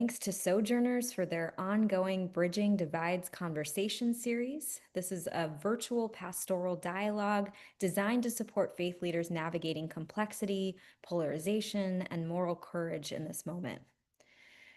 Thanks to Sojourners for their ongoing Bridging Divides conversation series. This is a virtual pastoral dialogue designed to support faith leaders navigating complexity, polarization, and moral courage in this moment.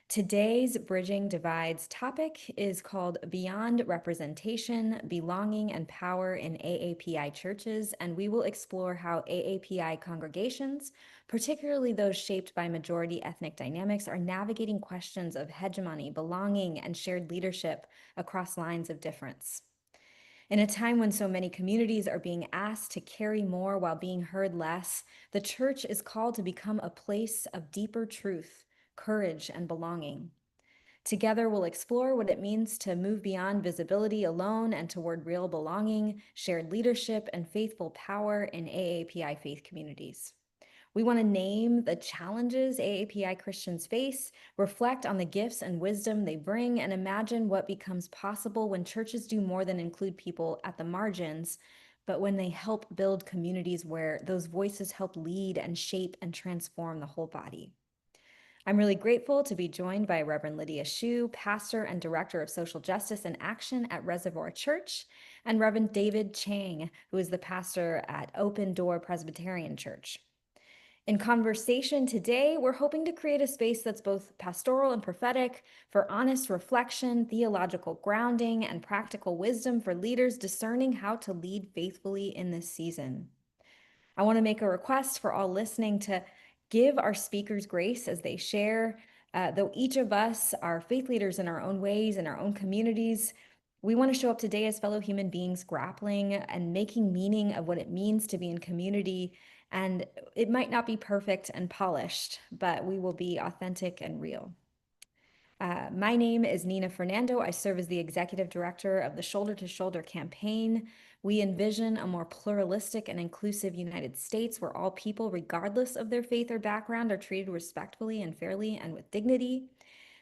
Today's Bridging Divides topic is called Beyond Representation, Belonging, and Power in AAPI Churches, and we will explore how AAPI congregations, particularly those shaped by majority ethnic dynamics, are navigating questions of hegemony, belonging, and shared leadership across lines of difference. In a time when so many communities are being asked to carry more while being heard less, the church is called to become a place of deeper truth, courage, and belonging. Together, we'll explore what it means to move beyond visibility alone and toward real belonging, shared leadership, and faithful power in AAPI faith communities. We want to name the challenges AAPI Christians face, reflect on the gifts and wisdom they bring, and imagine what becomes possible when churches do more than include people at the margins, but when they help build communities where those voices help lead and shape and transform the whole body. I'm really grateful to be joined by Reverend Lydia Shu, pastor and director of social justice and action at Reservoir Church, and Reverend David Chang, who is the pastor at Open Door Presbyterian Church. In conversation today, we're hoping to create a space that's both pastoral and prophetic for honest reflection, theological grounding, and practical wisdom for leaders discerning how to lead faithfully in this season. I want to make a request for all listening to give our speakers grace as they share. Though each of us are faith leaders in our own ways, in our own communities, we want to show up today as fellow human beings, grappling and making meaning of what it means to be in community. And it might not be perfect and polished, but we will be authentic and real. My name is Nina Fernando. I serve as the executive director of the Shoulder to Shoulder campaign. We envision a more pluralistic and inclusive United States where all people, regardless of their faith or background, are treated respectfully and fairly and with dignity.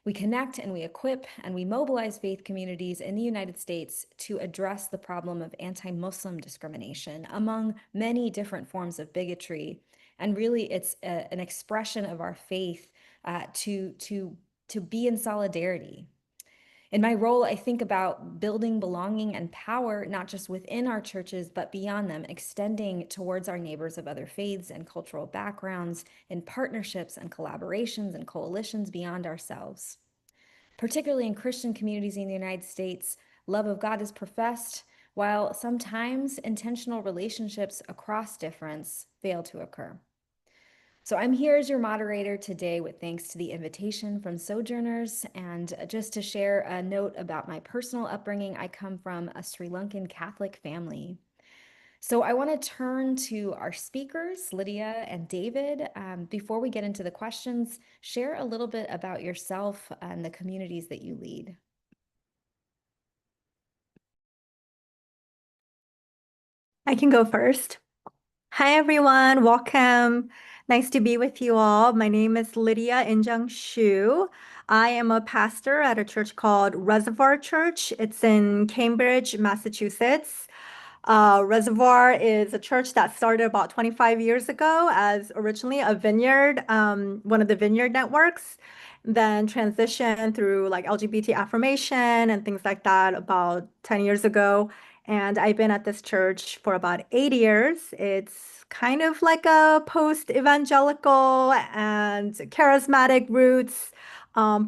We connect and we equip and we mobilize faith communities in the United States to address the problem of anti-Muslim discrimination among many different forms of bigotry. And really, it's an expression of our faith to be in solidarity. In my role, I think about building belonging and power, not just within our churches, but beyond them, extending towards our neighbors of other faiths and cultural backgrounds in partnerships and collaborations and coalitions beyond ourselves. Particularly in Christian communities in the United States, love of God is professed, while sometimes intentional relationships across difference fail to occur. So I'm here as your moderator today with thanks to the invitation from Sojourners. And just to share a note about my personal upbringing, I come from a Sri Lankan Catholic family. So I want to turn to our speakers, Lydia and David. Before we get into the questions, share a little bit about yourself and the communities that you lead. I can go first. Hi, everyone. Welcome. Nice to be with you all. My name is Lydia Injung Shu. I am a pastor at a church called Reservoir Church. It's in Cambridge, Massachusetts. Reservoir is a church that started about 25 years ago as originally a vineyard, one of the vineyard networks, then transitioned through like LGBT affirmation and things like that about 10 years ago. And I've been at this church for about 8 years. It's kind of like a post-evangelical and charismatic roots,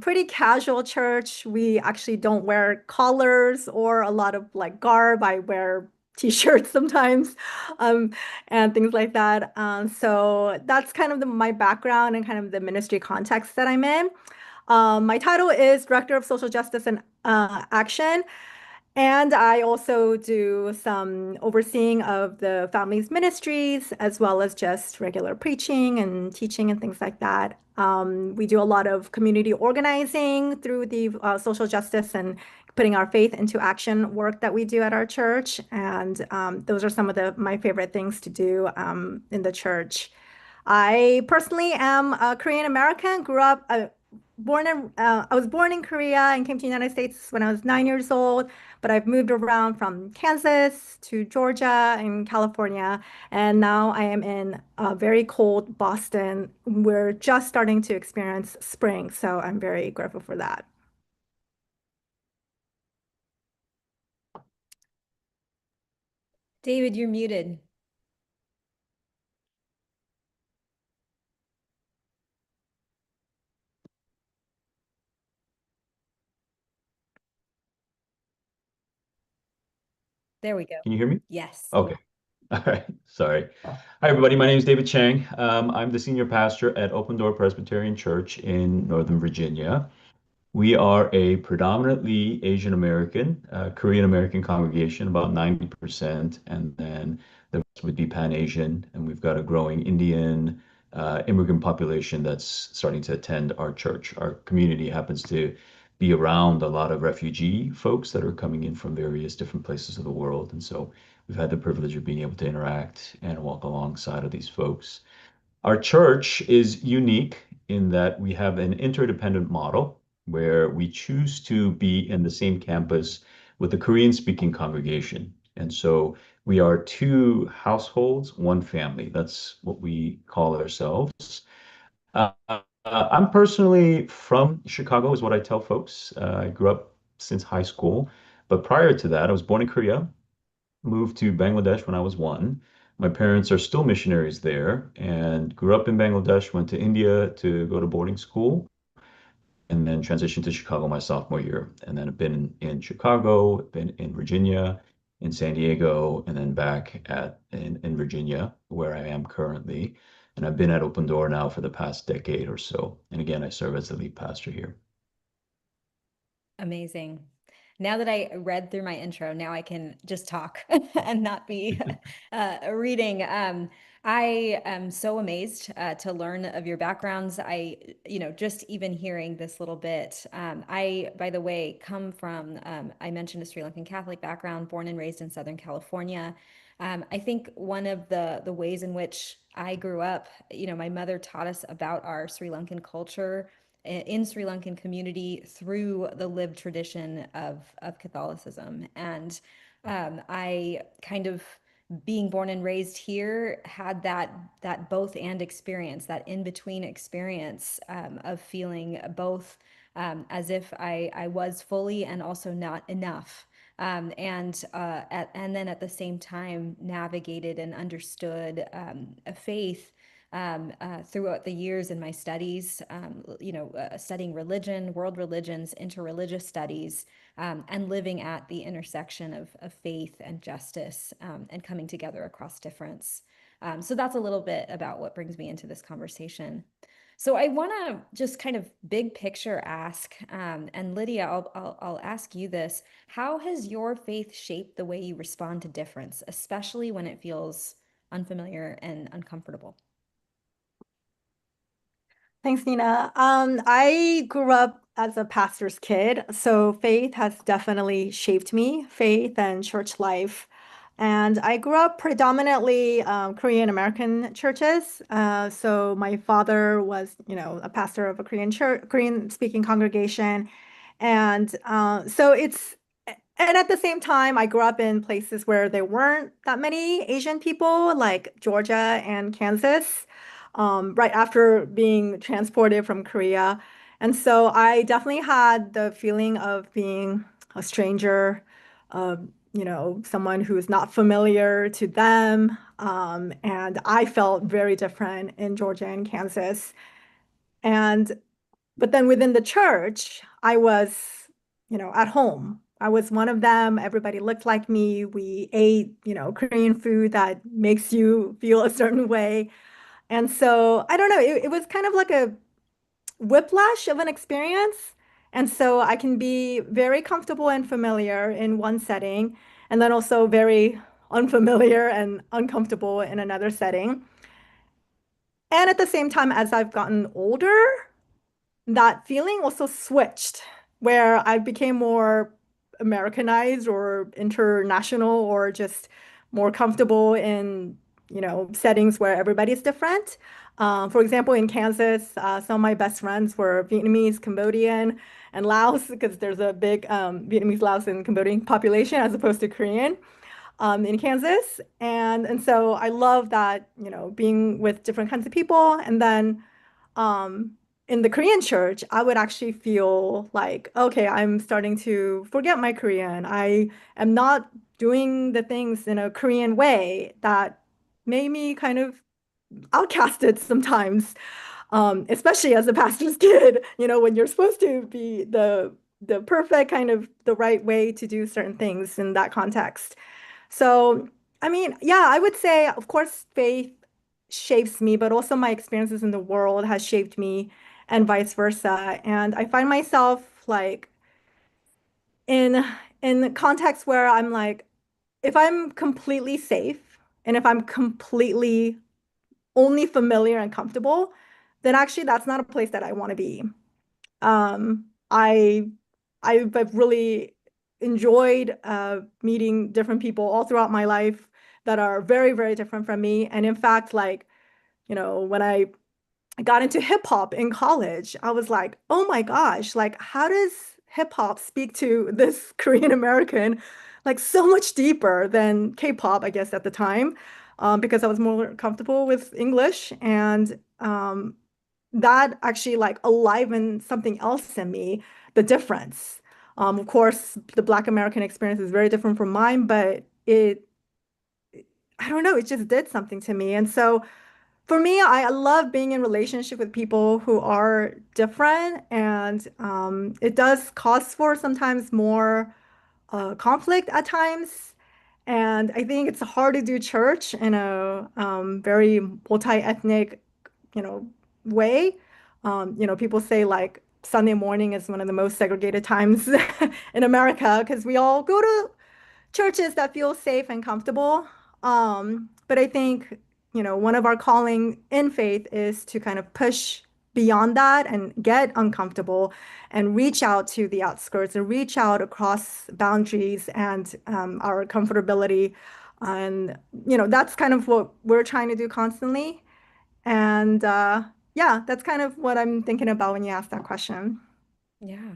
pretty casual church. We actually don't wear collars or a lot of like garb. I wear t-shirts sometimes, um, and things like that. So that's kind of my background and kind of the ministry context that I'm in. My title is Director of Social Justice and Action. And I also do some overseeing of the family's ministries, as well as just regular preaching and teaching and things like that. We do a lot of community organizing through the social justice and putting our faith into action work that we do at our church. And those are some of my favorite things to do in the church. I personally am a Korean American, grew up I was born in Korea and came to the United States when I was 9 years old, but I've moved around from Kansas to Georgia and California, and now I am in very cold Boston. We're just starting to experience spring, so I'm very grateful for that. David, you're muted. There we go. Can you hear me? Yes. Okay. All right. Sorry. Hi, everybody. My name is David Chang. I'm the senior pastor at Open Door Presbyterian Church in Northern Virginia. We are a predominantly Asian American, Korean American congregation, about 90%, and then the rest would be Pan-Asian. And we've got a growing Indian immigrant population that's starting to attend our church. Our community happens to be around a lot of refugee folks that are coming in from various different places of the world. And so we've had the privilege of being able to interact and walk alongside of these folks. Our church is unique in that we have an interdependent model where we choose to be in the same campus with the Korean speaking congregation. And so we are two households, one family. That's what we call ourselves. I'm personally from Chicago, is what I tell folks. I grew up since high school. But prior to that, I was born in Korea, moved to Bangladesh when I was one. My parents are still missionaries there and grew up in Bangladesh, went to India to go to boarding school, and then transitioned to Chicago my sophomore year. And then I've been in Chicago, been in Virginia, in San Diego, and then back in Virginia, where I am currently. And I've been at Open Door now for the past decade or so. And again, I serve as the lead pastor here. Amazing. Now that I read through my intro, now I can just talk and not be reading. I am so amazed to learn of your backgrounds. Just even hearing this little bit. I, by the way, come from, I mentioned a Sri Lankan Catholic background, born and raised in Southern California. I think one of the ways in which I grew up, my mother taught us about our Sri Lankan culture in Sri Lankan community through the lived tradition of Catholicism. And I kind of being born and raised here had that both and experience, that in between experience of feeling both as if I was fully and also not enough. And then at the same time navigated and understood a faith throughout the years in my studies, studying religion, world religions, interreligious studies, and living at the intersection of faith and justice and coming together across difference. So that's a little bit about what brings me into this conversation. So I want to just kind of big picture ask, and Lydia, I'll ask you this: how has your faith shaped the way you respond to difference, especially when it feels unfamiliar and uncomfortable? Thanks, Nina. I grew up as a pastor's kid, so faith has definitely shaped me, faith and church life. And I grew up predominantly Korean American churches. So my father was, a pastor of a Korean church, Korean speaking congregation. And and at the same time, I grew up in places where there weren't that many Asian people, like Georgia and Kansas, right after being transported from Korea. And so I definitely had the feeling of being a stranger, someone who is not familiar to them. And I felt very different in Georgia and Kansas. And but then within the church, I was, at home. I was one of them. Everybody looked like me. We ate, Korean food that makes you feel a certain way. And so I don't know, it was kind of like a whiplash of an experience. And so I can be very comfortable and familiar in one setting, and then also very unfamiliar and uncomfortable in another setting. And at the same time, as I've gotten older, that feeling also switched where I became more Americanized or international or just more comfortable in, settings where everybody's different. For example, in Kansas, some of my best friends were Vietnamese, Cambodian, and Laos because there's a big Vietnamese, Laos, and Cambodian population as opposed to Korean in Kansas. And so I love that, being with different kinds of people. And then um, in the Korean church, I would actually feel like, okay, I'm starting to forget my Korean. I am not doing the things in a Korean way that made me kind of outcasted sometimes, especially as a pastor's kid, when you're supposed to be the perfect kind of the right way to do certain things in that context. So, I mean, yeah, I would say, of course, faith shapes me, but also my experiences in the world has shaped me and vice versa. And I find myself like in in contexts where I'm like, if I'm completely safe and if I'm completely only familiar and comfortable, then actually that's not a place that I want to be. Um, I I've really enjoyed meeting different people all throughout my life that are very, very different from me. And in fact, like, when I got into hip hop in college, I was like, oh my gosh, like, how does hip hop speak to this Korean American like so much deeper than K-pop, I guess, at the time, because I was more comfortable with English. And that actually like alivened something else in me, the difference. Of course, the Black American experience is very different from mine, but I don't know, it just did something to me. And so for me, I love being in relationship with people who are different, and it does cause for sometimes more conflict at times. And I think it's hard to do church in a very multi-ethnic, you know, way. People say like Sunday morning is one of the most segregated times in America because we all go to churches that feel safe and comfortable. But I think, one of our calling in faith is to kind of push beyond that and get uncomfortable and reach out to the outskirts and reach out across boundaries and our comfortability. And, that's kind of what we're trying to do constantly. And yeah, that's kind of what I'm thinking about when you ask that question. Yeah.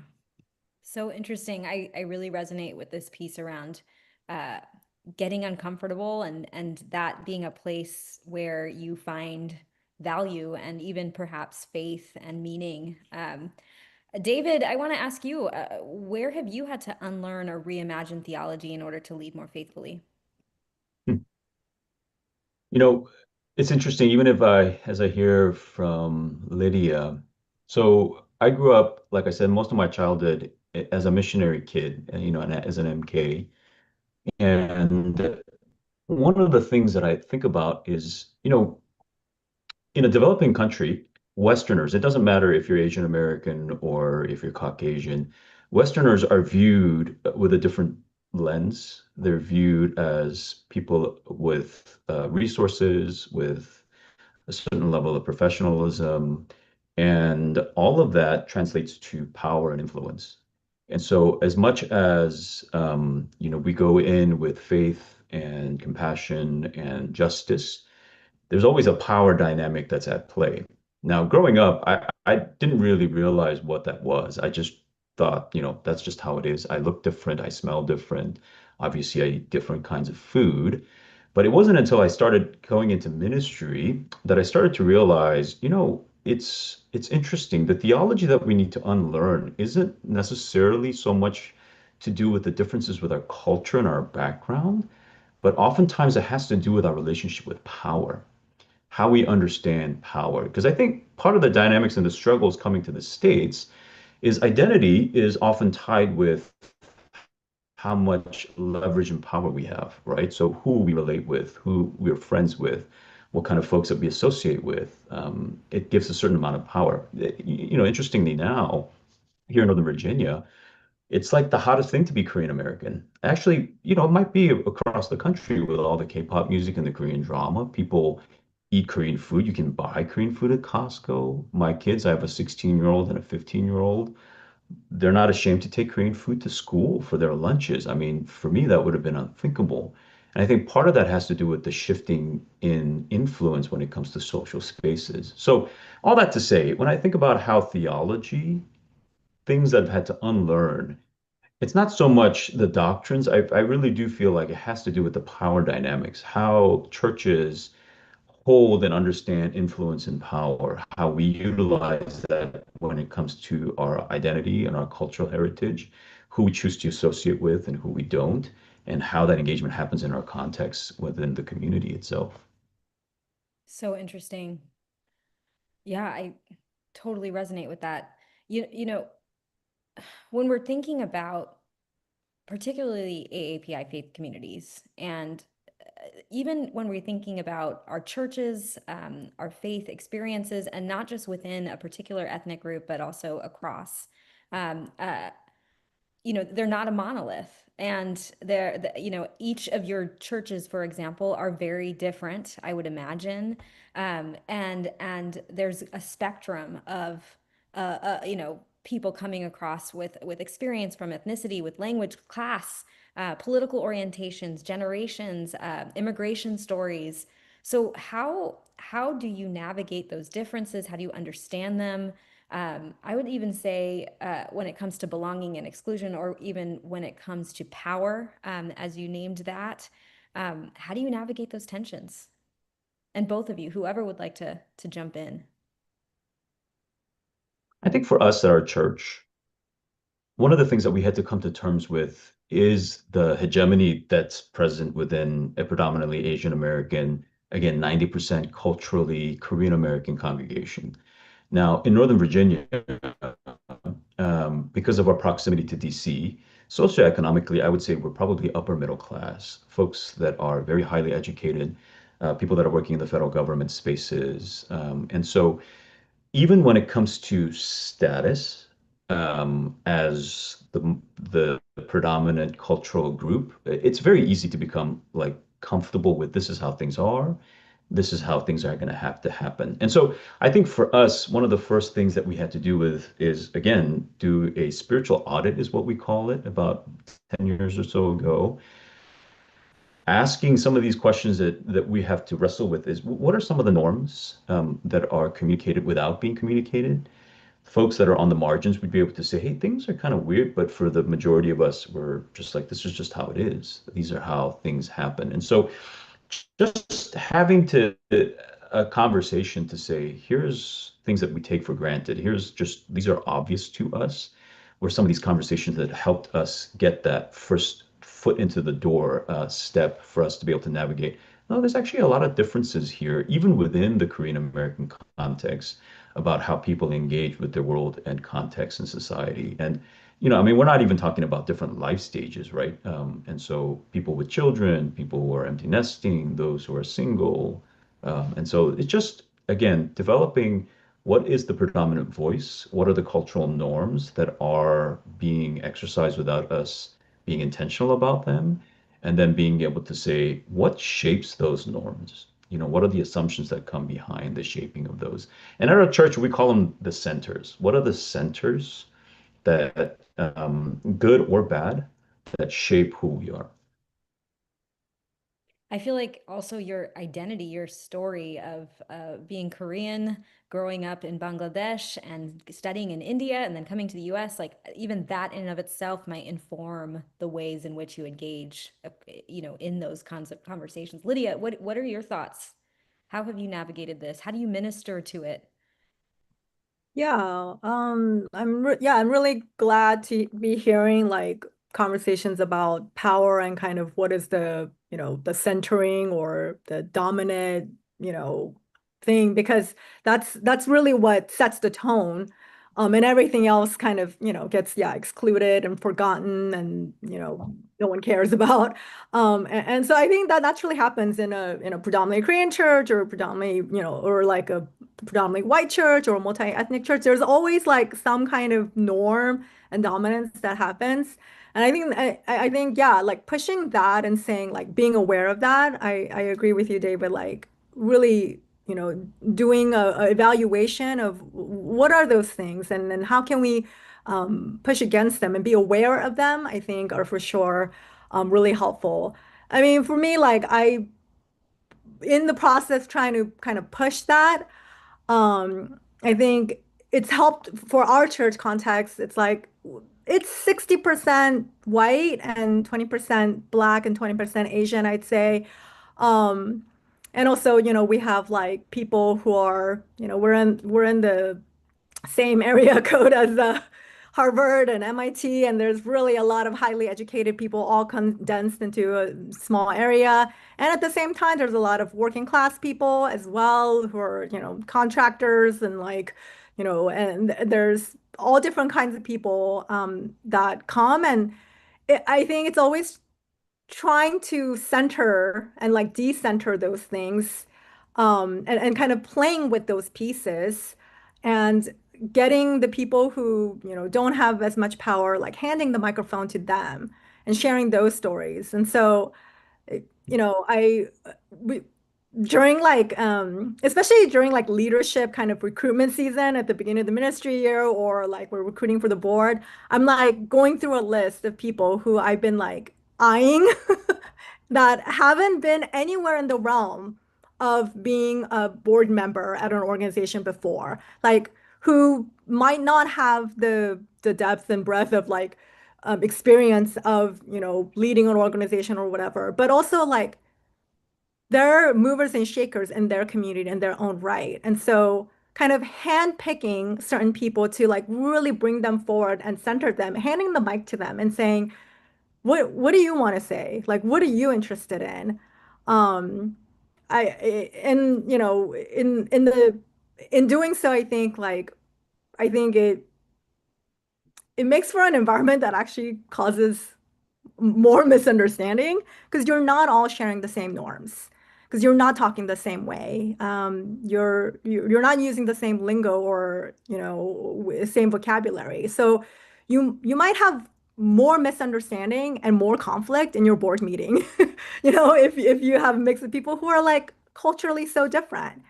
So interesting. I really resonate with this piece around uh, getting uncomfortable and that being a place where you find value and even perhaps faith and meaning. David, I want to ask you, where have you had to unlearn or reimagine theology in order to lead more faithfully? Hmm. You know, it's interesting, even if as I hear from Lydia, so I grew up, like I said, most of my childhood as a missionary kid, and, and as an MK. And one of the things that I think about is, in a developing country, Westerners, it doesn't matter if you're Asian American or if you're Caucasian, Westerners are viewed with a different lens. They're viewed as people with resources, with a certain level of professionalism, and all of that translates to power and influence. And so, as much as we go in with faith and compassion and justice, there's always a power dynamic that's at play. Now, growing up, I didn't really realize what that was. I just thought, that's just how it is. I look different, I smell different. Obviously, I eat different kinds of food. But it wasn't until I started going into ministry that I started to realize, it's interesting. The theology that we need to unlearn isn't necessarily so much to do with the differences with our culture and our background, but oftentimes it has to do with our relationship with power, how we understand power. Because I think part of the dynamics and the struggles coming to the States is identity is often tied with how much leverage and power we have, right? So who we relate with, who we're friends with, what kind of folks that we associate with, it gives a certain amount of power. Interestingly now, here in Northern Virginia, it's like the hottest thing to be Korean American. Actually, it might be across the country with all the K-pop music and the Korean drama. People eat Korean food. You can buy Korean food at Costco. My kids, I have a 16-year-old and a 15-year-old. They're not ashamed to take Korean food to school for their lunches. I mean, for me, that would have been unthinkable. And I think part of that has to do with the shifting in influence when it comes to social spaces. So, all that to say, when I think about how theology, things I've had to unlearn, it's not so much the doctrines. I really do feel like it has to do with the power dynamics, how churches hold and understand influence and power, how we utilize that when it comes to our identity and our cultural heritage, who we choose to associate with and who we don't, and how that engagement happens in our context within the community itself. So interesting. Yeah, I totally resonate with that. You know, when we're thinking about particularly AAPI faith communities, and even when we're thinking about our churches, our faith experiences, and not just within a particular ethnic group, but also across. Um, uh, they're not a monolith. And each of your churches, for example, are very different, I would imagine. And there's a spectrum of, people coming across with experience from ethnicity, with language, class, political orientations, generations, immigration stories. So how do you navigate those differences? How do you understand them? I would even say when it comes to belonging and exclusion, or even when it comes to power, as you named that, how do you navigate those tensions? And both of you, whoever would like to jump in. I think for us at our church, one of the things that we had to come to terms with is the hegemony that's present within a predominantly Asian American, again, 90% culturally Korean American congregation. Now, in Northern Virginia, because of our proximity to DC, socioeconomically, I would say we're probably upper middle class, folks that are very highly educated, people that are working in the federal government spaces. And so even when it comes to status, as the predominant cultural group, it's very easy to become like comfortable with this is how things are. This is how things are going to have to happen. And so I think for us, one of the first things that we had to do with is again, do a spiritual audit is what we call it about 10 years or so ago. Asking some of these questions that we have to wrestle with is what are some of the norms that are communicated without being communicated? Folks that are on the margins would be able to say, hey, things are kind of weird, but for the majority of us, we're just like, this is just how it is. These are how things happen. And so just having to a conversation to say, here's things that we take for granted. Here's just these are obvious to us, were some of these conversations that helped us get that first foot into the door step for us to be able to navigate. No, there's actually a lot of differences here, even within the Korean American context, about how people engage with their world and context and society. And I mean, we're not even talking about different life stages, right? And so people with children, people who are empty nesting, those who are single. And so it's just, again, developing what is the predominant voice? What are the cultural norms that are being exercised without us being intentional about them? And then being able to say, what shapes those norms? What are the assumptions that come behind the shaping of those? And at our church, we call them the centers. What are the centers that, good or bad, that shape who we are? I feel like also your identity, your story of being Korean, growing up in Bangladesh and studying in India and then coming to the US, like even that in and of itself might inform the ways in which you engage, in those kinds of conversations. Lydia, what are your thoughts? How have you navigated this? How do you minister to it? Yeah, I'm really glad to be hearing like conversations about power and kind of what is the centering or the dominant, thing because that's really what sets the tone. And everything else kind of, gets excluded and forgotten and, no one cares about. And so I think that naturally happens in a predominantly Korean church or predominantly, or like a predominantly white church or a multi-ethnic church. There's always like some kind of norm and dominance that happens. And I think yeah, like pushing that and saying like being aware of that. I agree with you, David. Like really, doing a evaluation of what are those things and then how can we push against them and be aware of them. I think are for sure really helpful. I mean, for me, like in the process trying to kind of push that, I think it's helped for our church context. It's like it's 60% white and 20% black and 20% Asian, I'd say. Um, and also, we have like people who are, we're in the same area code as Harvard and MIT, and there's really a lot of highly educated people all condensed into a small area. And at the same time, there's a lot of working class people as well who are, contractors and like, and there's all different kinds of people that come. And I think it's always trying to center and like decenter those things and kind of playing with those pieces and getting the people who don't have as much power like handing the microphone to them and sharing those stories. And so I we, during like especially during like leadership kind of recruitment season at the beginning of the ministry year, or like we're recruiting for the board, I'm like going through a list of people who I've been like eyeing that haven't been anywhere in the realm of being a board member at an organization before, like who might not have the depth and breadth of like experience of leading an organization or whatever, but also like they're movers and shakers in their community in their own right. And so kind of handpicking certain people to like really bring them forward and center them, handing the mic to them and saying, what do you want to say? Like, what are you interested in? Um, and in doing so, I think it makes for an environment that actually causes more misunderstanding because you're not all sharing the same norms because you're not talking the same way. You're not using the same lingo or same vocabulary. So you might have more misunderstanding and more conflict in your board meeting. If you have a mix of people who are like culturally so different.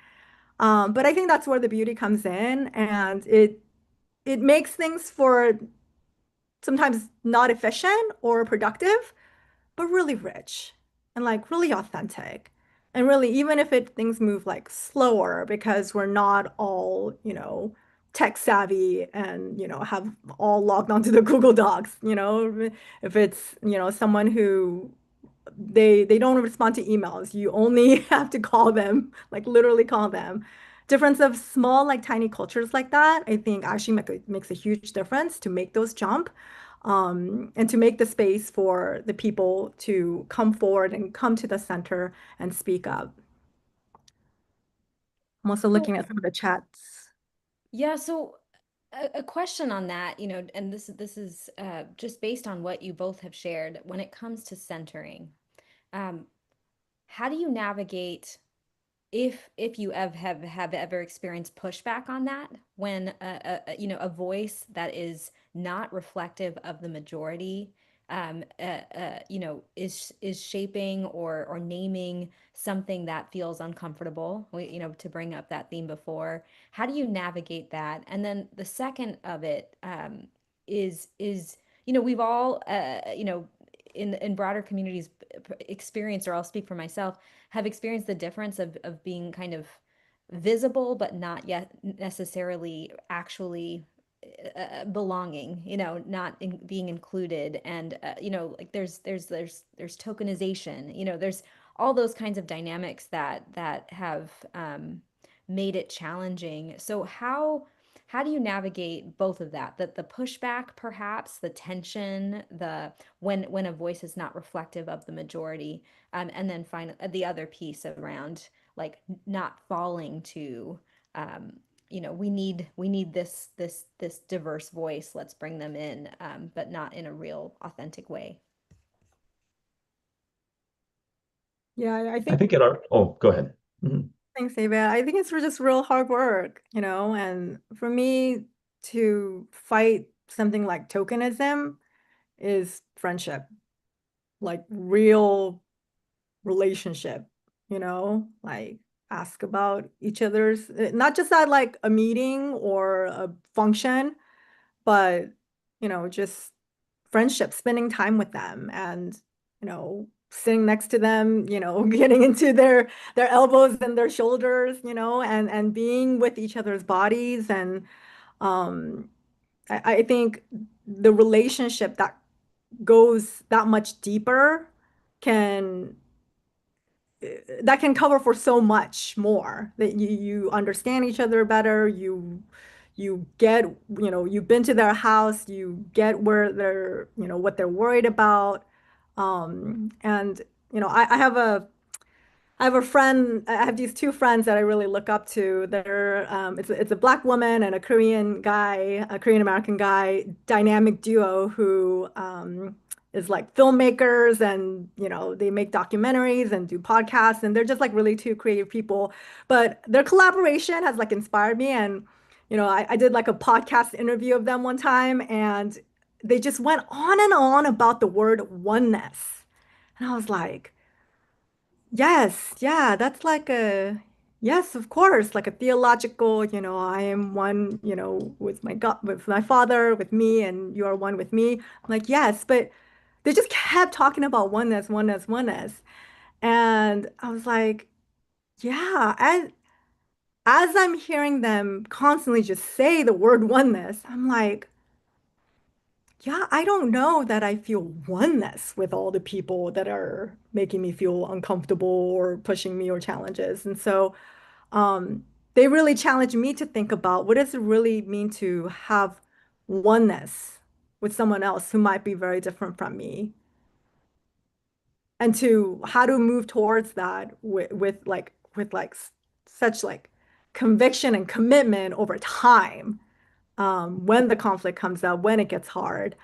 But I think that's where the beauty comes in, and it makes things for sometimes not efficient or productive but really rich and like really authentic. And really, even if things move like slower because we're not all, tech savvy and, have all logged onto the Google Docs, if it's, someone who they don't respond to emails, you only have to call them, like literally call them. Difference of small, like tiny cultures like that, I think actually makes a huge difference to make those jump and to make the space for the people to come forward and come to the center and speak up. I'm also So, looking at some of the chats. yeah, so a question on that, and this is just based on what you both have shared when it comes to centering. Um, how do you navigate if you have ever experienced pushback on that when a voice that is not reflective of the majority is shaping or naming something that feels uncomfortable, to bring up that theme before, how do you navigate that? And then the second of it is we've all in broader communities experienced, or I'll speak for myself, have experienced the difference of being kind of visible, but not yet necessarily actually belonging, not being included. And, like there's tokenization, there's all those kinds of dynamics that have made it challenging. So how do you navigate both of that? The pushback, perhaps, the tension, the when a voice is not reflective of the majority, and then find the other piece around like not falling to, we need this diverse voice. Let's bring them in, but not in a real authentic way. Yeah, I I think, think at our, oh, go ahead. Mhm. thanks, David. I think it's just real hard work, and for me to fight something like tokenism is friendship, like real relationship, like ask about each other's, not just at like a meeting or a function, but, just friendship, spending time with them and, sitting next to them, getting into their elbows and their shoulders, and being with each other's bodies. And um, I think the relationship that goes that much deeper can that can cover for so much more, that you understand each other better, you get, you've been to their house, you get where they're, what they're worried about. And I have a friend, I have these two friends that I really look up to. It's a black woman and a Korean guy, a Korean American guy, dynamic duo who is like filmmakers, and they make documentaries and do podcasts, and they're just like really two creative people. But their collaboration has like inspired me, and I did like a podcast interview of them one time, and they just went on and on about the word oneness. And I was like, yes, yeah, that's like yes, of course, like a theological, I am one, with my God, with my Father, with me, and you are one with me. I'm like, yes, but they just kept talking about oneness, oneness, oneness. And I was like, yeah, as I'm hearing them constantly just say the word oneness, I'm like, yeah, I don't know that I feel oneness with all the people that are making me feel uncomfortable or pushing me or challenges. And so um, they really challenged me to think about what does it really mean to have oneness with someone else who might be very different from me, and to how to move towards that with such like conviction and commitment over time, when the conflict comes up, when it gets hard.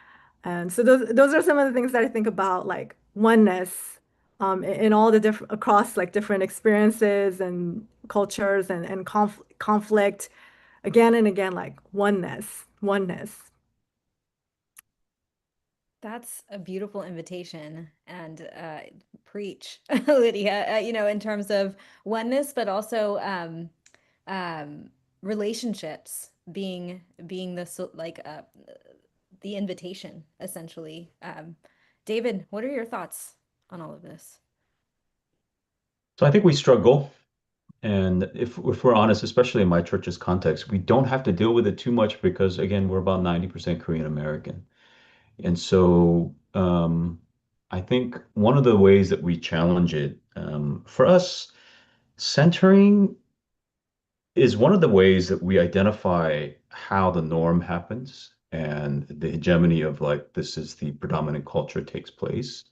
And so those are some of the things that I think about, like oneness, in all the different across like different experiences and cultures, and conflict again and again, like oneness, oneness. That's a beautiful invitation and preach, Lydia, in terms of oneness, but also um, relationships being the invitation, essentially. David, what are your thoughts on all of this? So I think we struggle. And if we're honest, especially in my church's context, we don't have to deal with it too much because, again, we're about 90% Korean American. And so I think one of the ways that we challenge it, for us, centering is one of the ways that we identify how the norm happens and the hegemony of like this is the predominant culture takes place.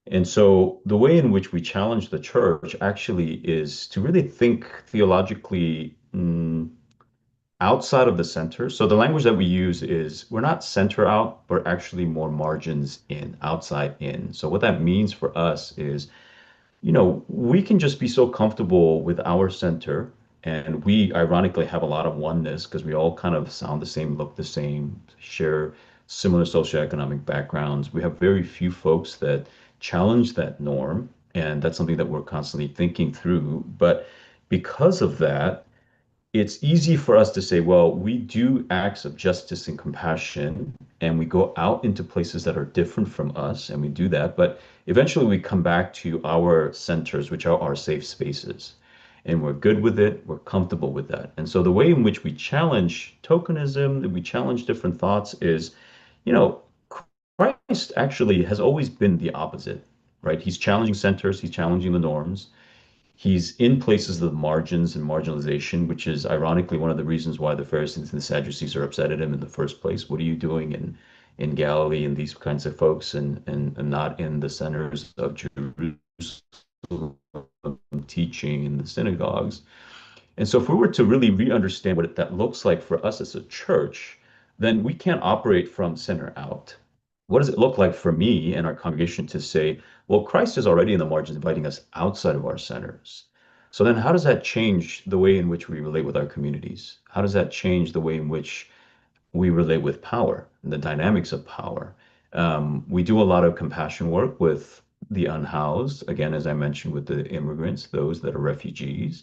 And so the way in which we challenge the church actually is to really think theologically, outside of the center. So the language that we use is we're not center out, but actually more margins in, outside in. So what that means for us is, we can just be so comfortable with our center. And we ironically have a lot of oneness because we all kind of sound the same, look the same, share similar socioeconomic backgrounds. We have very few folks that challenge that norm. And that's something that we're constantly thinking through. But because of that, it's easy for us to say, well, we do acts of justice and compassion, and we go out into places that are different from us, and we do that. But eventually we come back to our centers, which are our safe spaces. And we're good with it, we're comfortable with that. And so the way in which we challenge tokenism, that we challenge different thoughts is, you know, Christ actually has always been the opposite, right? He's challenging centers, he's challenging the norms. He's in places of the margins and marginalization, which is ironically one of the reasons why the Pharisees and the Sadducees are upset at him in the first place. What are you doing in Galilee and these kinds of folks, and not in the centers of Jerusalem teaching in the synagogues? And so if we were to really re-understand what that looks like for us as a church, then we can't operate from center out. What does it look like for me and our congregation to say, well, Christ is already in the margins, inviting us outside of our centers. So then how does that change the way in which we relate with our communities? How does that change the way in which we relate with power and the dynamics of power? We do a lot of compassion work with the unhoused, again, as I mentioned, with the immigrants, those that are refugees.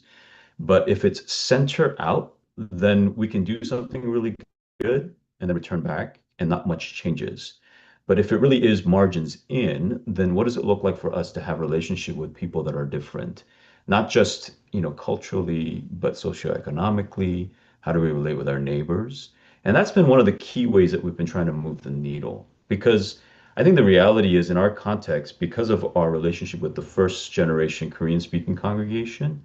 But if it's center out, then we can do something really good and then return back and not much changes. But if it really is margins in, then what does it look like for us to have a relationship with people that are different? Not just, culturally, but socioeconomically. How do we relate with our neighbors? And that's been one of the key ways that we've been trying to move the needle. Because I think the reality is, in our context, because of our relationship with the first generation Korean speaking congregation,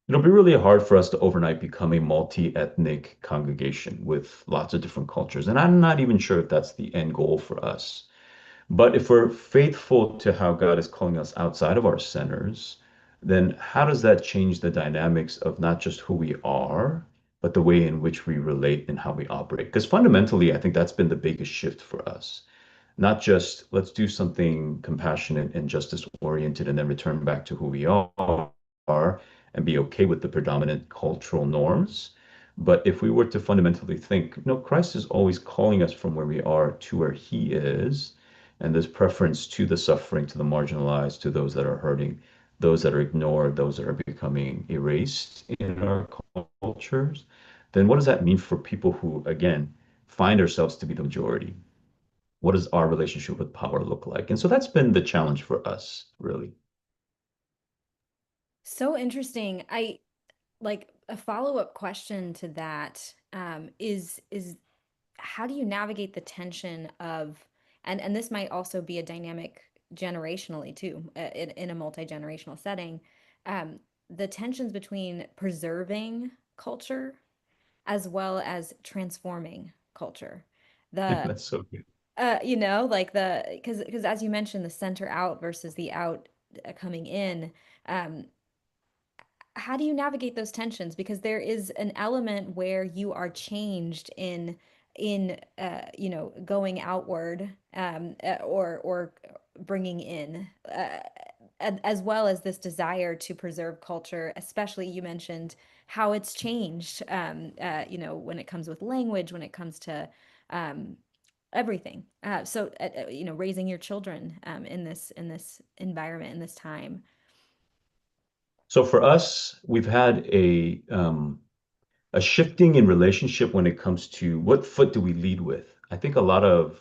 it'll be really hard for us to overnight become a multi-ethnic congregation with lots of different cultures. And I'm not even sure if that's the end goal for us. But if we're faithful to how God is calling us outside of our centers, then how does that change the dynamics of not just who we are, but the way in which we relate and how we operate? Because fundamentally, I think that's been the biggest shift for us. Not just let's do something compassionate and justice oriented and then return back to who we are and be okay with the predominant cultural norms. But if we were to fundamentally think, no, Christ is always calling us from where we are to where he is, and this preference to the suffering, to the marginalized, to those that are hurting, those that are ignored, those that are becoming erased in our cultures, then what does that mean for people who, again, find ourselves to be the majority? What does our relationship with power look like? And so that's been the challenge for us, really. So interesting. I like a follow-up question to that, is how do you navigate the tension of, and this might also be a dynamic generationally too, in a multi-generational setting, um, the tensions between preserving culture as well as transforming culture. The That's so good. like because as you mentioned, the center out versus the out coming in. Um, how do you navigate those tensions? Because there is an element where you are changed in going outward, or bringing in, as well as this desire to preserve culture. Especially, you mentioned how it's changed, when it comes with language, when it comes to um, everything. Raising your children, in this environment, in this time. So for us, we've had a shifting in relationship when it comes to what foot do we lead with. I think a lot of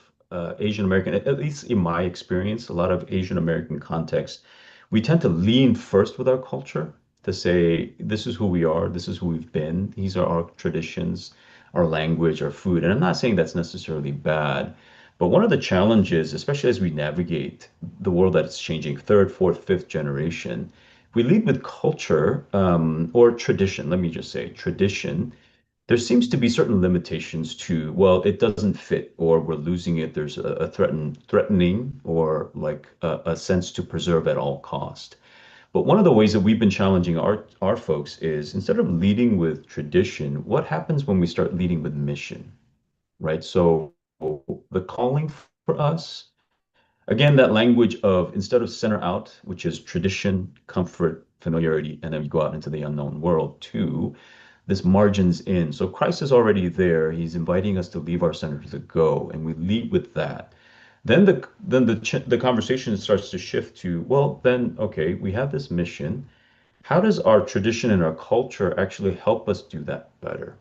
Asian American, at least in my experience, a lot of Asian American context, we tend to lean first with our culture to say, this is who we are, this is who we've been, these are our traditions, our language, our food. And I'm not saying that's necessarily bad, but one of the challenges, especially as we navigate the world that is changing, third, fourth, fifth generation, we lead with culture, or tradition, let me just say tradition. There seems to be certain limitations to, well, it doesn't fit, or we're losing it. There's a threatening, or like a sense to preserve at all cost. But one of the ways that we've been challenging our folks is, instead of leading with tradition, what happens when we start leading with mission, right? So the calling for us, again, that language of, instead of center out, which is tradition, comfort, familiarity, and then you go out into the unknown world, to this margins in. So Christ is already there. He's inviting us to leave our center to go, and we lead with that. Then the conversation starts to shift to, well, then okay, we have this mission. How does our tradition and our culture actually help us do that better?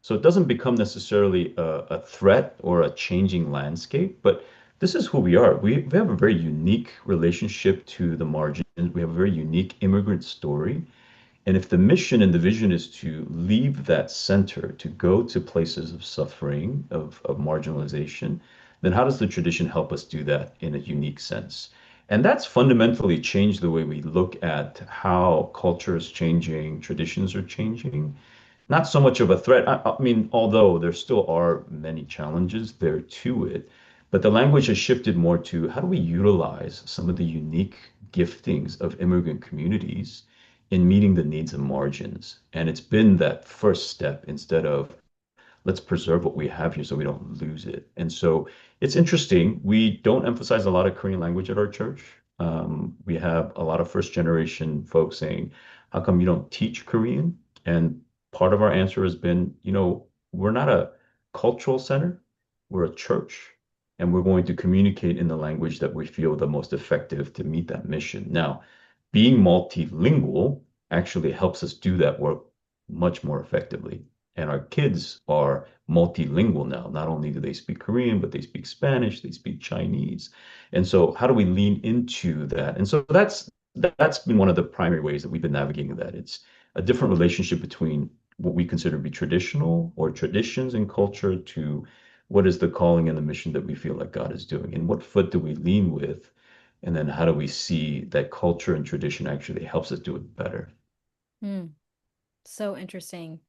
So it doesn't become necessarily a threat or a changing landscape, but this is who we are. We have a very unique relationship to the margins. We have a very unique immigrant story. And if the mission and the vision is to leave that center, to go to places of suffering, of marginalization, then how does the tradition help us do that in a unique sense? And that's fundamentally changed the way we look at how culture is changing, traditions are changing. Not so much of a threat. I mean, although there still are many challenges there to it, but the language has shifted more to, how do we utilize some of the unique giftings of immigrant communities in meeting the needs of margins? And it's been that first step, instead of, let's preserve what we have here so we don't lose it. And so it's interesting. We don't emphasize a lot of Korean language at our church. We have a lot of first generation folks saying, how come you don't teach Korean? And part of our answer has been, we're not a cultural center, we're a church. And we're going to communicate in the language that we feel the most effective to meet that mission. Now, being multilingual actually helps us do that work much more effectively. And our kids are multilingual now. Not only do they speak Korean, but they speak Spanish, they speak Chinese. And so how do we lean into that? And so that's been one of the primary ways that we've been navigating that. It's a different relationship between what we consider to be traditional or traditions and culture to what is the calling and the mission that we feel like God is doing, and what foot do we lean with, and then how do we see that culture and tradition actually helps us do it better. Hmm. So interesting.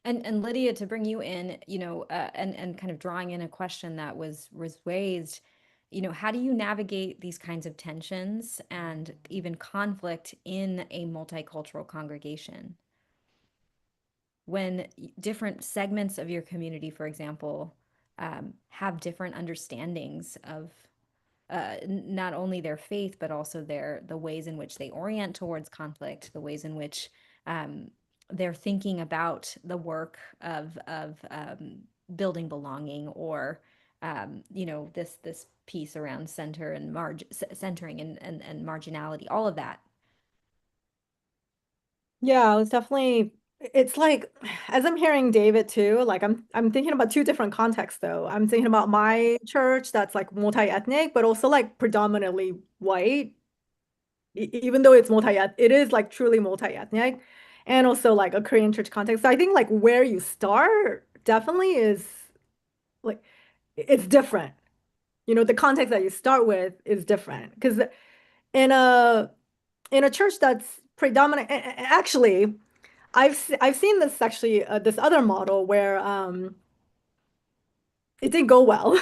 And Lydia, to bring you in, and kind of drawing in a question that was raised, how do you navigate these kinds of tensions and even conflict in a multicultural congregation when different segments of your community, for example, have different understandings of not only their faith, but also the ways in which they orient towards conflict, the ways in which um, they're thinking about the work of building belonging, or this piece around centering and marginality, all of that. Yeah, it's definitely it's like as I'm hearing David too, like I'm thinking about two different contexts though. I'm thinking about my church that's like multi-ethnic, but also like predominantly white, even though it's it is like truly multi-ethnic, and also like a Korean church context. So I think like where you start definitely is like it's different. You know, the context that you start with is different because in a church that's predominant, actually. I've seen this actually this other model where it didn't go well,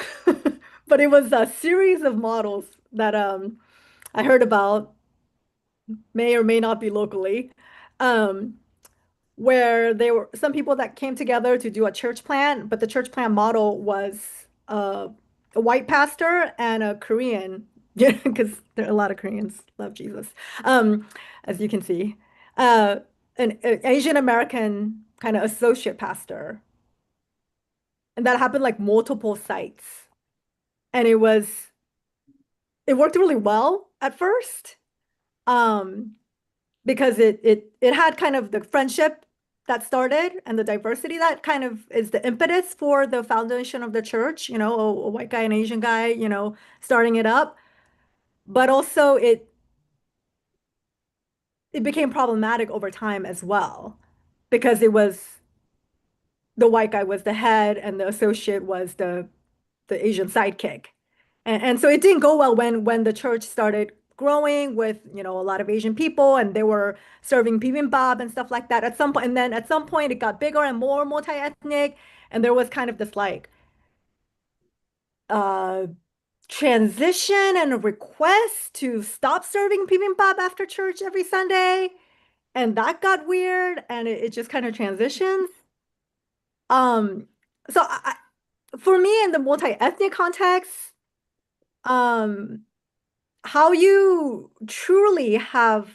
but it was a series of models that I heard about, may or may not be locally, um, where there were some people that came together to do a church plant, but the church plant model was a white pastor and a Korean, yeah, because there are a lot of Koreans love Jesus, um, as you can see, uh, an Asian American kind of associate pastor, and that happened like multiple sites, and it worked really well at first. Um, because it had kind of the friendship that started and the diversity that kind of is the impetus for the foundation of the church, a white guy and Asian guy, starting it up. But also it became problematic over time as well because it was the white guy was the head and the associate was the Asian sidekick. And so it didn't go well when the church started growing with, a lot of Asian people and they were serving bibimbap and stuff like that at some point. And then at some point it got bigger and more multi-ethnic. And there was kind of this like uh transition and a request to stop serving bibimbap after church every Sunday. And that got weird and it just kind of transitions. Um, so for me in the multi-ethnic context, um, how you truly have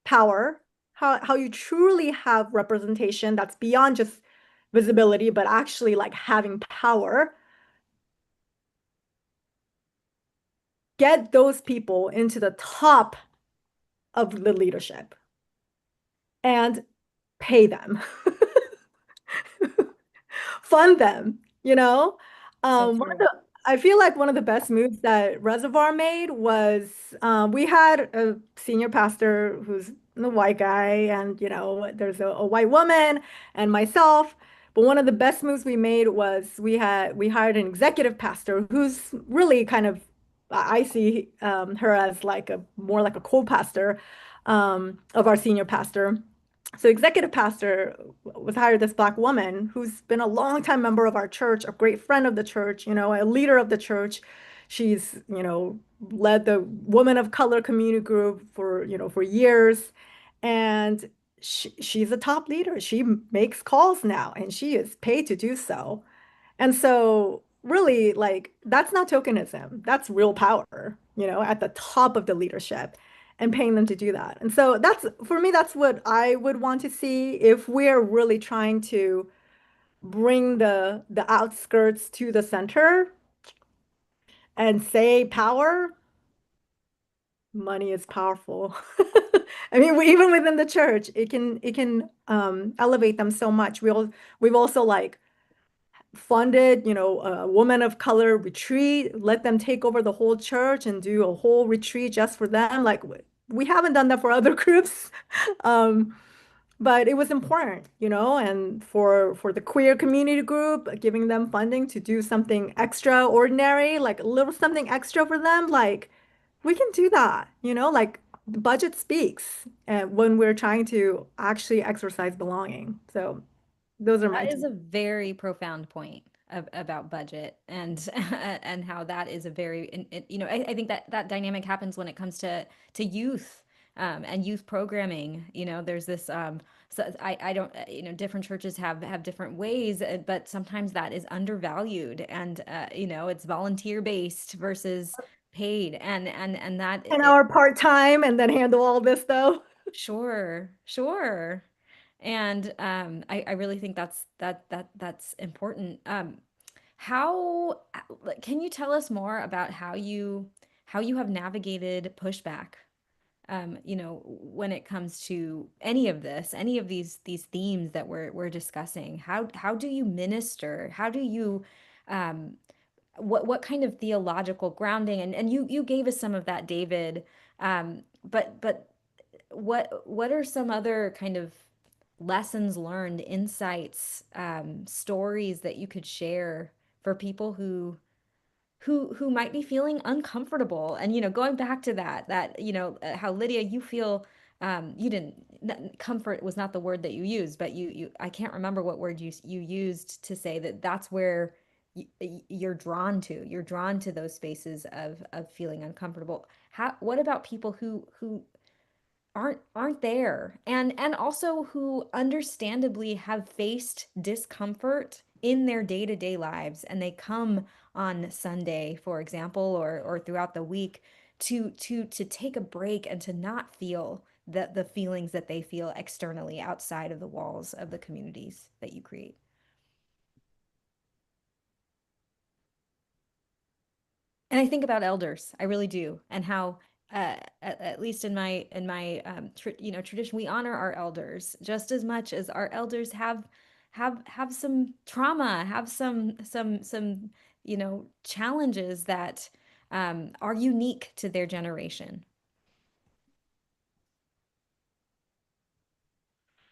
power, how you truly have representation that's beyond just visibility, but actually like having power, get those people into the top of the leadership and pay them. Fund them, you know? So One of true. I feel like one of the best moves that Reservoir made was we had a senior pastor who's a white guy, and there's a white woman and myself. But one of the best moves we made was we hired an executive pastor who's really kind of I see her as like a more like a co-pastor of our senior pastor. So executive pastor was hired this black woman who's been a longtime member of our church, a great friend of the church, a leader of the church. She's, led the woman of color community group for years. And she's a top leader. She makes calls now and she is paid to do so. And so really like that's not tokenism. That's real power, at the top of the leadership and paying them to do that. And so that's for me, that's what I would want to see if we're really trying to bring the outskirts to the center and say power, money is powerful. I mean, even within the church, it can elevate them so much. We've also like funded, a woman of color retreat, let them take over the whole church and do a whole retreat just for them. Like we haven't done that for other groups. Um, but it was important, and for the queer community group, giving them funding to do something extraordinary, like a little something extra for them, like we can do that, like the budget speaks when we're trying to actually exercise belonging. So those are my That two. is a very profound point about budget and and how that is a very I think that that dynamic happens when it comes to youth and youth programming. There's this so I don't different churches have different ways, but sometimes that is undervalued and it's volunteer based versus paid and that An it, hour part-time and then handle all this though. sure, sure. And I really think that's important. How like, can you tell us more about how you have navigated pushback? When it comes to any of this, any of these themes that we're discussing, how do you minister? How do you um, what kind of theological grounding? And you gave us some of that, David. But what are some other kind of lessons learned, insights, stories that you could share for people who might be feeling uncomfortable? And going back to that how Lydia, you feel you didn't comfort was not the word that you used, but you I can't remember what word you used to say that that's where you're drawn to those spaces of feeling uncomfortable. What about people who aren't there and also who understandably have faced discomfort in their day-to-day lives, and they come on Sunday, for example, or throughout the week to take a break and to not feel the feelings that they feel externally outside of the walls of the communities that you create. And I think about elders, I really do, and how at least in my tradition, we honor our elders just as much as our elders have some trauma, have some challenges that are unique to their generation.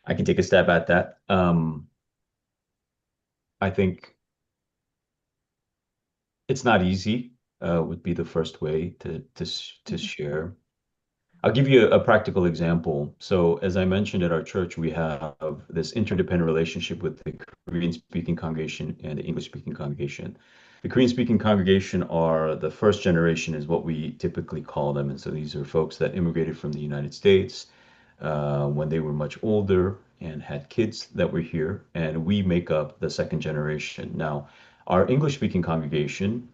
I can take a stab at that. I think it's not easy, would be the first way to share. I'll give you a practical example. So, as I mentioned at our church, we have this interdependent relationship with the Korean speaking congregation and the English speaking congregation. The Korean speaking congregation are the first generation, is what we typically call them. And so these are folks that immigrated from the United States when they were much older and had kids that were here. And we make up the second generation. Now, our English speaking congregation,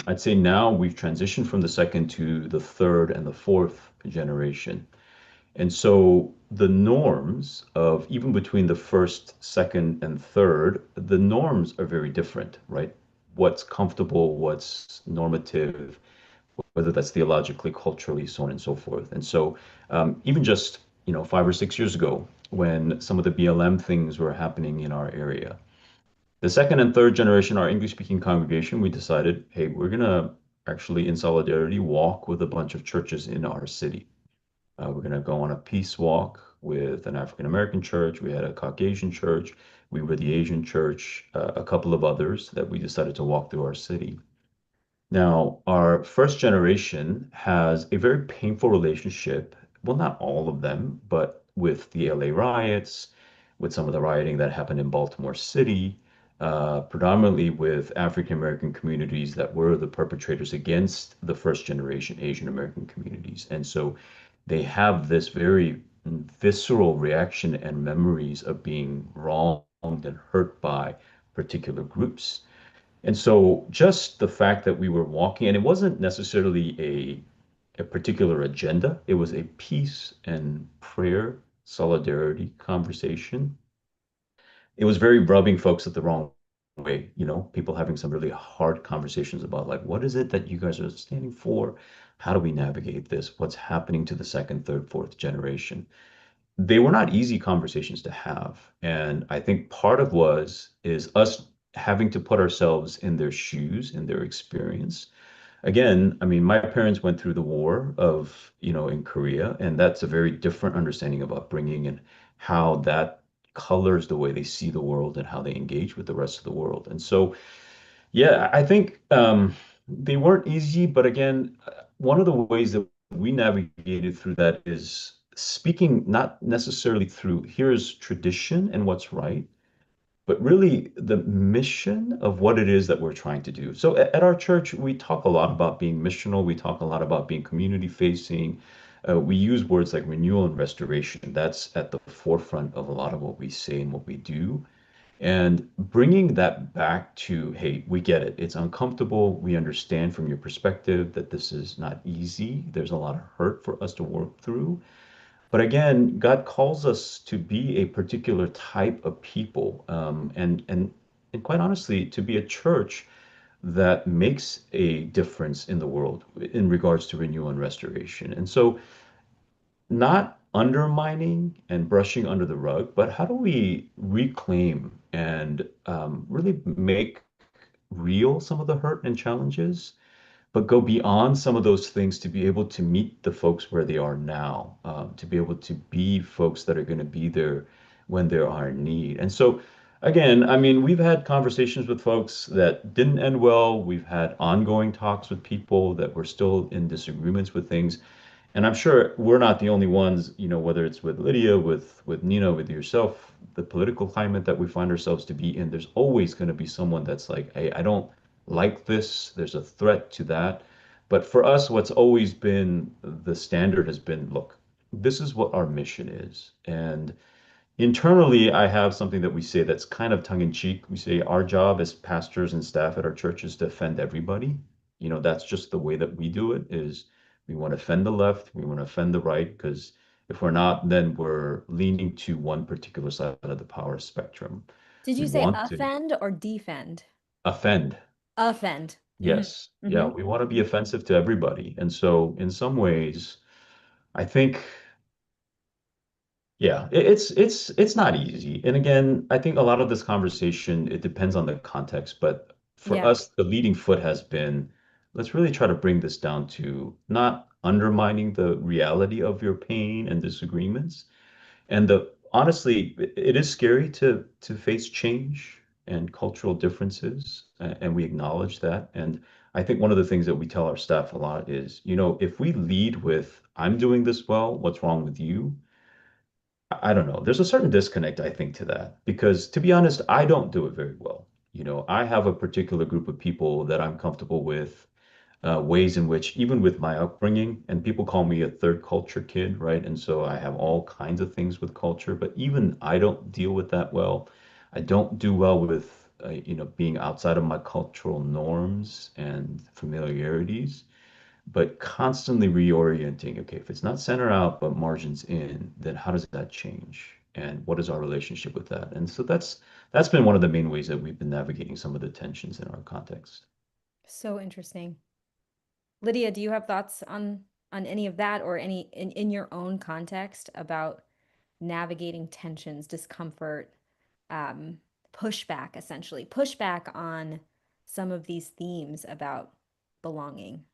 I'd say now we've transitioned from the second to the third and the fourth generation. And so the norms of even between the first, second, and third, the norms are very different, right? What's comfortable, what's normative, whether that's theologically, culturally, so on and so forth. And so even just, 5 or 6 years ago, when some of the BLM things were happening in our area, the second and third generation, our English speaking congregation, we decided, hey, we're going to actually, in solidarity, walk with a bunch of churches in our city. We're going to go on a peace walk with an African American church. We had a Caucasian church. We were the Asian church, a couple of others that we decided to walk through our city. Now, our first generation has a very painful relationship, well, not all of them, but with the LA riots, with some of the rioting that happened in Baltimore City, predominantly with African American communities that were the perpetrators against the first generation Asian American communities. And so they have this very visceral reaction and memories of being wronged and hurt by particular groups. And so just the fact that we were walking, and it wasn't necessarily a particular agenda, it was a peace and prayer, solidarity conversation. It was very rubbing folks at the wrong way, people having some really hard conversations about like, what is it that you guys are standing for? How do we navigate this? What's happening to the second, third, fourth generation? They were not easy conversations to have. And I think part of was is us having to put ourselves in their shoes, in their experience. Again, I mean, my parents went through the war of, in Korea, and that's a very different understanding of upbringing and how that colors the way they see the world and how they engage with the rest of the world. And so, yeah, I think they weren't easy, but again, one of the ways that we navigated through that is speaking not necessarily through here's tradition and what's right, but really the mission of what it is that we're trying to do. So at our church, we talk a lot about being missional. We talk a lot about being community facing. We use words like renewal and restoration. That's at the forefront of a lot of what we say and what we do. And bringing that back to, hey, we get it. It's uncomfortable. We understand from your perspective that this is not easy. There's a lot of hurt for us to work through. But again, God calls us to be a particular type of people, and quite honestly, to be a church that makes a difference in the world in regards to renewal and restoration. And so, not undermining and brushing under the rug, but how do we reclaim and really make real some of the hurt and challenges, but go beyond some of those things to be able to meet the folks where they are now, to be able to be folks that are going to be there when they are in need. And so, again, I mean, we've had conversations with folks that didn't end well. We've had ongoing talks with people that were still in disagreements with things. And I'm sure we're not the only ones, whether it's with Lydia, with Nina, with yourself, the political climate that we find ourselves to be in, there's always going to be someone that's like, hey, I don't like this. There's a threat to that. But for us, what's always been the standard has been, look, this is what our mission is. And internally, I have something that we say that's kind of tongue in cheek. We say our job as pastors and staff at our church is to offend everybody. That's just the way that we do it is we want to offend the left, we want to offend the right, because if we're not, then we're leaning to one particular side of the power spectrum. Did We you say want to offend or defend? offend. Offend. Yes. Yeah, Hmm. we want to be offensive to everybody. And so in some ways, I think yeah, it's not easy. And again, I think a lot of this conversation, it depends on the context, but for Yeah. us, the leading foot has been let's really try to bring this down to not undermining the reality of your pain and disagreements. And the honestly, it is scary to face change and cultural differences, and we acknowledge that. And I think one of the things that we tell our staff a lot is, if we lead with, I'm doing this well, what's wrong with you? I don't know. There's a certain disconnect, I think, to that because, to be honest, I don't do it very well. I have a particular group of people that I'm comfortable with, ways in which, even with my upbringing, and people call me a third culture kid, right? And so I have all kinds of things with culture, but even I don't deal with that well. I don't do well with, being outside of my cultural norms and familiarities, but constantly reorienting. Okay, if it's not center out but margins in, then how does that change? And what is our relationship with that? And so that's been one of the main ways that we've been navigating some of the tensions in our context. So interesting. Lydia, do you have thoughts on any of that or any in your own context about navigating tensions, discomfort, um, pushback, essentially, pushback on some of these themes about belonging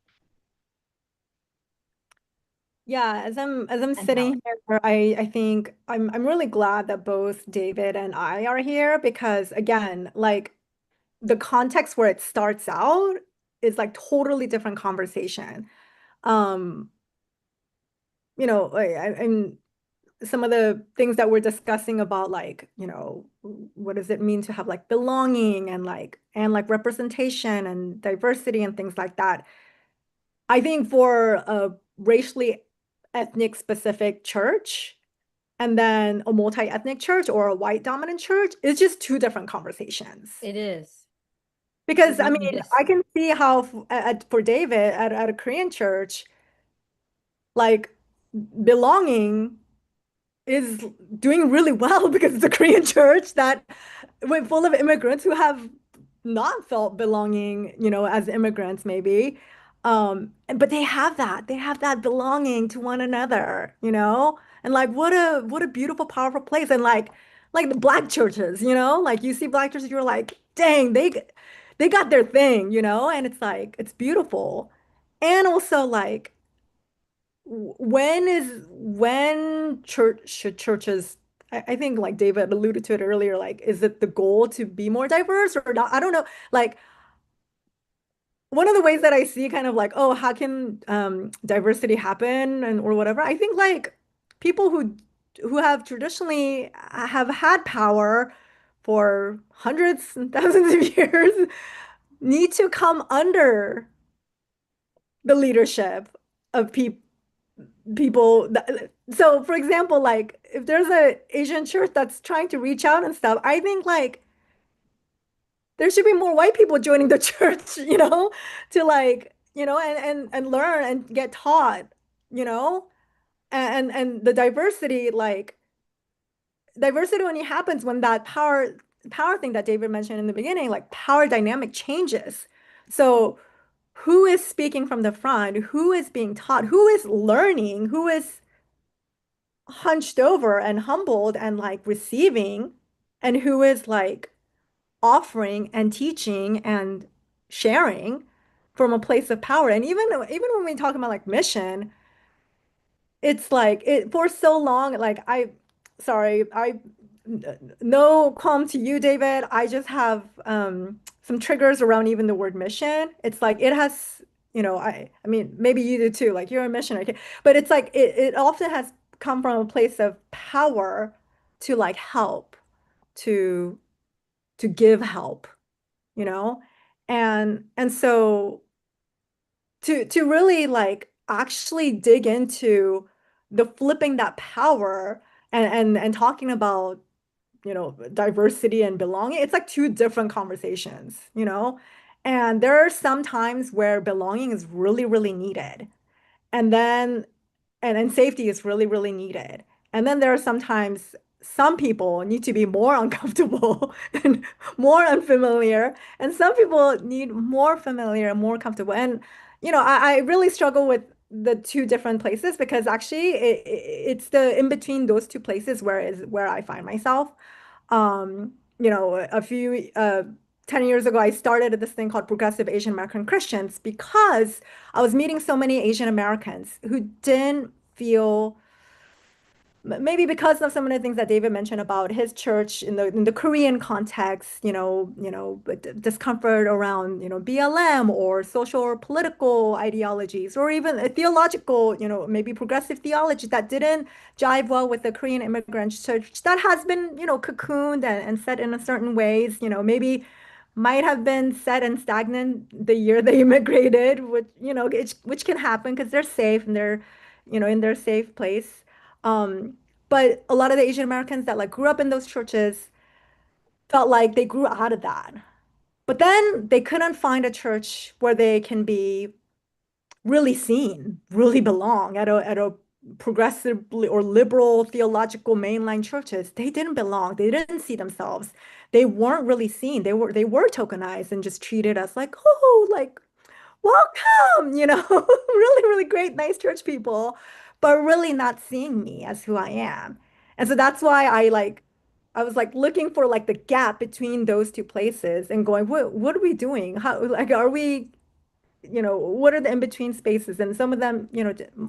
Yeah, as I'm and power? sitting here, I think I'm really glad that both David and I are here because again, like the context where it starts out is like totally different conversation. Um, and some of the things that we're discussing about like, what does it mean to have like belonging and like representation and diversity and things like that. I think for a racially ethnic specific church and then a multi-ethnic church or a white dominant church, it's just two different conversations. It is. It Because I really mean, is. I can see how for David at a Korean church, like belonging is doing really well because it's a Korean church that went full of immigrants who have not felt belonging, as immigrants maybe. But they have that belonging to one another. And like what a beautiful, powerful place. And like the black churches, like you see black churches, you're like, dang, they got their thing, and it's like it's beautiful. And also like when church should churches I think like David alluded to it earlier, like is it the goal to be more diverse or not? I don't know. Like one of the ways that I see kind of like, oh, how can diversity happen and or whatever? I think like people who have traditionally have had power for hundreds and thousands of years need to come under the leadership of people so for example, like if there's a Asian church that's trying to reach out and stuff, I think like there should be more white people joining the church, to like, and learn and get taught, you know, and the diversity only happens when that power thing that David mentioned in the beginning, like power dynamic changes. So who is speaking from the front? Who is being taught? Who is learning? Who is hunched over and humbled and like receiving? And who is like offering and teaching and sharing from a place of power? And even when we talk about like mission, it's like it for so long, like sorry, no qualm to you, David. I just have some triggers around even the word mission. It's like it has, I mean, maybe you do too, like you're a missionary, okay? But it's like it often has come from a place of power to like help, to give help, you know? And so to really like actually dig into the flipping that power and talking about, diversity and belonging, it's like two different conversations. And there are some times where belonging is really, really needed. And then and safety is really, really needed. And then there are sometimes some people need to be more uncomfortable and more unfamiliar, and some people need more familiar and more comfortable. And I really struggle with the two different places because actually it's the in between those two places where I find myself. A few 10 years ago, I started this thing called Progressive Asian American Christians because I was meeting so many Asian Americans who didn't feel, maybe because of some of the things that David mentioned about his church in the Korean context, discomfort around, BLM or social or political ideologies, or even a theological, maybe progressive theology that didn't jive well with the Korean immigrant church that has been, cocooned and set in a certain ways, maybe might have been set and stagnant the year they immigrated, which can happen because they're safe and they're, in their safe place. But a lot of the Asian Americans that like grew up in those churches felt like they grew out of that. But then they couldn't find a church where they can be really seen, really belong at a progressively or liberal theological mainline churches. They didn't belong. They didn't see themselves. They weren't really seen. They were tokenized and just treated as like, oh, like welcome, really, really great, nice church people, but really not seeing me as who I am. And so that's why I was like looking for like the gap between those two places and going, what are we doing? How like are we, what are the in-between spaces? And some of them,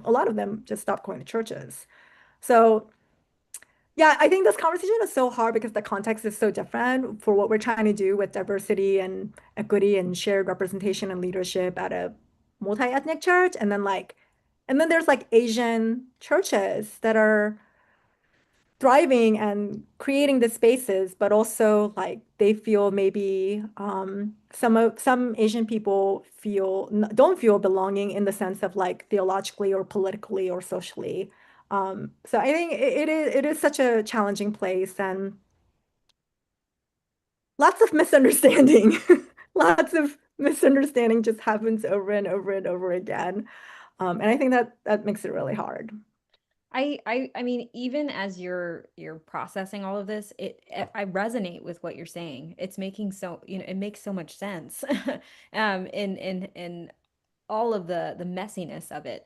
a lot of them just stopped going to churches. So yeah, I think this conversation is so hard because the context is so different for what we're trying to do with diversity and equity and shared representation and leadership at a multi-ethnic church. And then there's like Asian churches that are thriving and creating the spaces, but also like they feel maybe some Asian people don't feel belonging in the sense of like theologically or politically or socially. So I think it is such a challenging place and lots of misunderstanding. Lots of misunderstanding just happens over and over and over again. And I think that makes it really hard. I mean, even as you're processing all of this, I resonate with what you're saying. It's making so, it makes so much sense. In all of the messiness of it.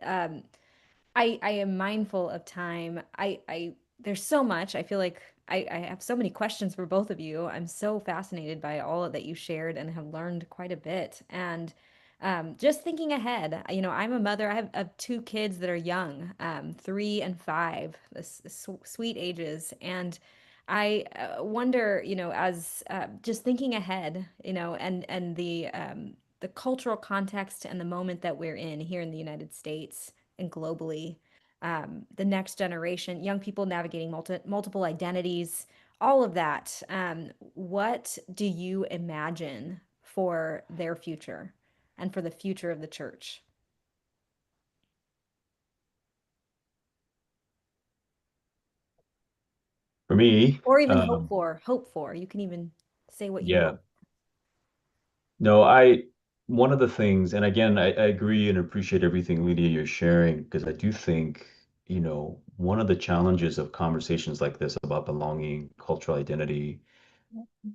I am mindful of time. There's so much. I feel like I have so many questions for both of you. I'm so fascinated by all that you shared and have learned quite a bit. And just thinking ahead, I'm a mother. I have two kids that are young, 3 and 5, sweet ages. And I wonder, as just thinking ahead, and the cultural context and the moment that we're in here in the United States and globally, the next generation, young people navigating multiple identities, all of that. What do you imagine for their future and for the future of the church? For me, Or even hope for. You can even say what you yeah, hope. no, one of the things, and again, I agree and appreciate everything, Lydia, you're sharing, because I do think, one of the challenges of conversations like this about belonging, cultural identity,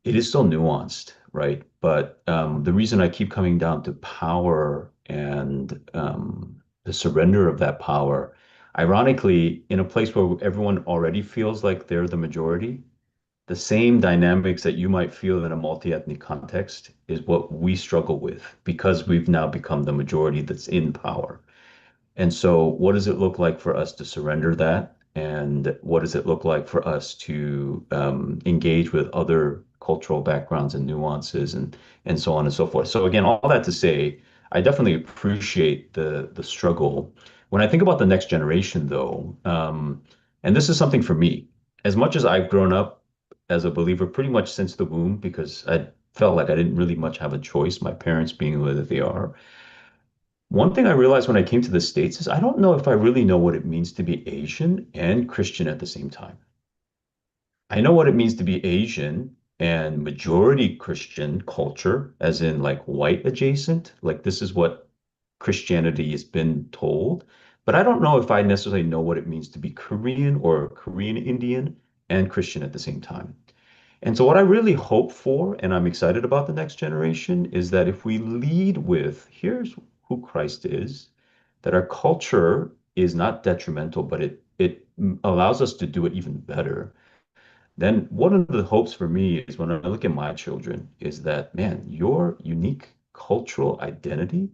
it is so nuanced, right? But the reason I keep coming down to power and the surrender of that power, ironically, in a place where everyone already feels like they're the majority, the same dynamics that you might feel in a multi-ethnic context is what we struggle with because we've now become the majority that's in power. And so, what does it look like for us to surrender that? And what does it look like for us to engage with other cultural backgrounds and nuances and so on and so forth? So again, all that to say, I definitely appreciate the struggle. When I think about the next generation, though, and this is something for me, as much as I've grown up as a believer pretty much since the womb, because I felt like I didn't really much have a choice, my parents being the way that they are. One thing I realized when I came to the States is I don't know if I really know what it means to be Asian and Christian at the same time. I know what it means to be Asian and majority Christian culture, as in like white adjacent, like this is what Christianity has been told. But I don't know if I necessarily know what it means to be Korean or Korean Indian and Christian at the same time. And so, what I really hope for, and I'm excited about the next generation, is that if we lead with, here's who Christ is, that our culture is not detrimental, but it allows us to do it even better. Then one of the hopes for me is when I look at my children is that, man, your unique cultural identity,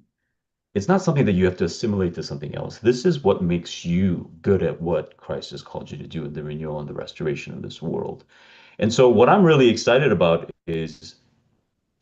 it's not something that you have to assimilate to something else. This is what makes you good at what Christ has called you to do in the renewal and the restoration of this world. And so what I'm really excited about is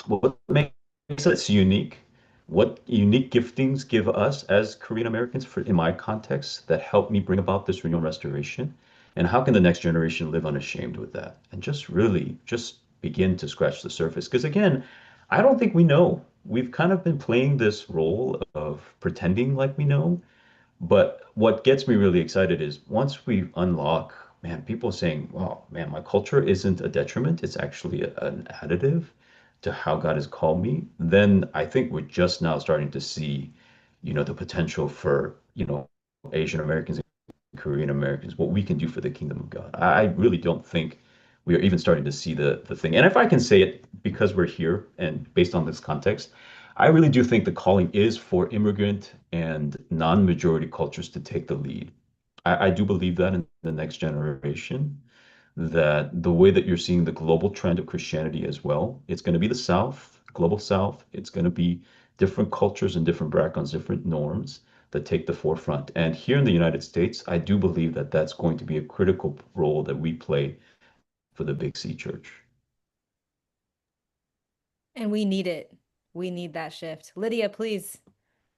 what makes us unique, what unique giftings give us as Korean Americans for in my context that help me bring about this renewal and restoration, and how can the next generation live unashamed with that and just really just begin to scratch the surface. Because again, I don't think we know. We've kind of been playing this role of pretending like we know, but what gets me really excited is once we unlock, man, people saying, "Wow, man, my culture isn't a detriment; it's actually an additive to how God has called me." Then I think we're just now starting to see, the potential for, Asian Americans and Korean Americans, what we can do for the kingdom of God. I really don't think we are even starting to see the thing. And if I can say it because we're here and based on this context, I really do think the calling is for immigrant and non-majority cultures to take the lead. I do believe that in the next generation, that the way that you're seeing the global trend of Christianity as well, it's going to be the South, global South. It's going to be different cultures and different backgrounds, different norms that take the forefront. And here in the United States, I do believe that that's going to be a critical role that we play for the Big C Church. And we need it. We need that shift. Lydia, please.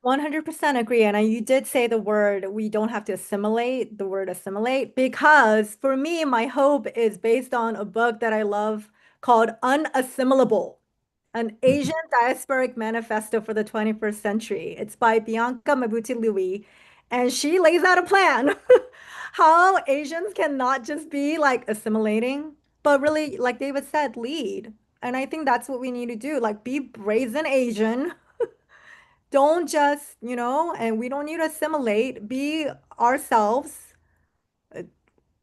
100% agree. And you did say the word, we don't have to assimilate, the word assimilate, because for me, my hope is based on a book that I love called Unassimilable, an Asian Diasporic Manifesto for the 21st Century. It's by Bianca Mabuti and she lays out a plan how Asians cannot just be like assimilating, but really, like David said, lead. And I think that's what we need to do, like be brazen Asian. Don't just, and we don't need to assimilate, be ourselves,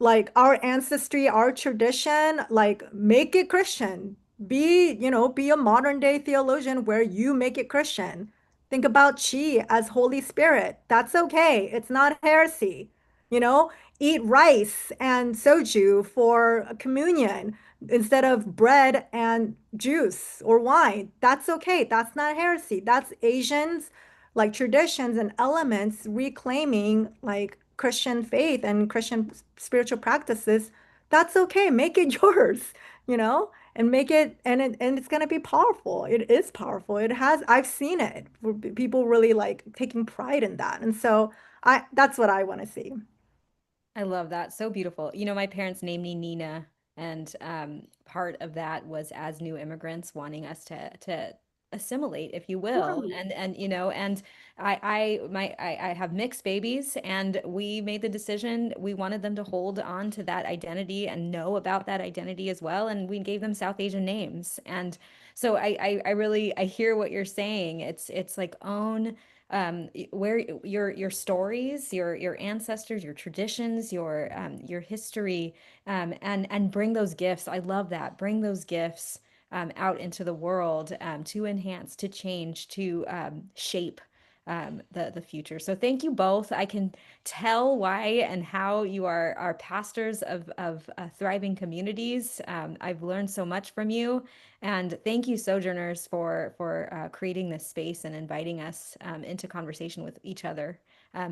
like our ancestry, our tradition, like make it Christian. Be a modern day theologian where you make it Christian. Think about chi as Holy Spirit. That's okay. It's not heresy. You know, eat rice and soju for communion instead of bread and juice or wine. That's okay. That's not heresy. That's Asians like traditions and elements reclaiming like Christian faith and Christian spiritual practices. That's okay. Make it yours, and make it and it's going to be powerful. It is powerful. I've seen it. People really like taking pride in that. And so I that's what I want to see. I love that. So beautiful. My parents named me Nina, and part of that was as new immigrants wanting us to assimilate, if you will. Totally. And I have mixed babies, and we made the decision we wanted them to hold on to that identity and know about that identity as well. And we gave them South Asian names. And so I really I hear what you're saying. It's like own where your stories, your ancestors, your traditions, your history, and bring those gifts. I love that. Bring those gifts out into the world to enhance, to change, to shape the future. So thank you both. I can tell why and how you are pastors of thriving communities. I've learned so much from you, and thank you, Sojourners, for creating this space and inviting us into conversation with each other.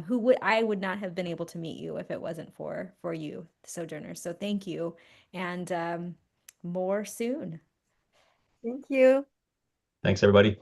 Who would I would not have been able to meet you if it wasn't for you, Sojourners. So thank you, and more soon. Thank you. Thanks, everybody.